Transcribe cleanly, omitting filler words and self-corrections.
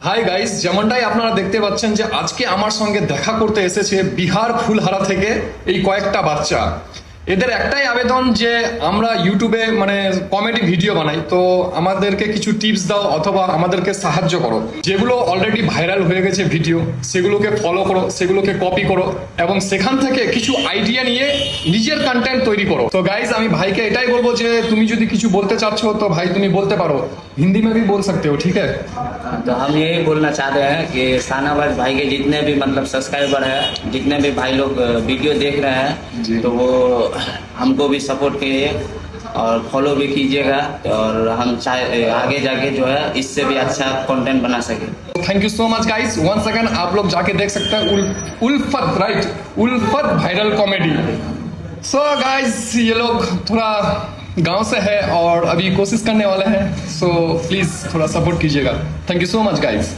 Hi guys, যেমনটাই আপনারা দেখতে পাচ্ছেন যে আজকে আমার সঙ্গে দেখা করতে এসেছে বিহার ফুলহারা থেকে এই কয়েকটা বাচ্চা। এদের একটাই আবেদন যে আমরা ইউটিউবে মানে কমেডি ভিডিও বানাই, তো আমাদেরকে কিছু টিপস দাও অথবা আমাদেরকে সাহায্য করো। যেগুলো অলরেডি ভাইরাল হয়ে গেছে ভিডিও, সেগুলোকে ফলো করো, সেগুলোকে কপি করো এবং সেখান থেকে কিছু আইডিয়া নিয়ে নিজের কন্টেন্ট তৈরি করো। তো গাইজ, আমি ভাইকে এটাই বলবো যে তুমি যদি কিছু বলতে চাচ্ছ তো ভাই তুমি বলতে পারো, हिंदी में भी बोल सकते हो, ठीक है? तो हम यही बोलना चाहते हैं कि शाहनवाज भाई के जितने भी मतलब सब्सक्राइबर है, जितने भी भाई लोग वीडियो देख रहे हैं तो वो हमको भी सपोर्ट कीजिए और फॉलो भी कीजिएगा और हम चाहे आगे जाके जो है इससे भी अच्छा कंटेंट बना सके। Thank you so much guys, once again आप लोग जाके देख सकते हैं उल्फत, राइट, उल्फत वायरल कॉमेडी। सो गाइस, ये लोग थोड़ा गांव से है और अभी कोशिश करने वाले हैं, सो प्लीज थोड़ा सपोर्ट कीजिएगा। Thank you so much guys.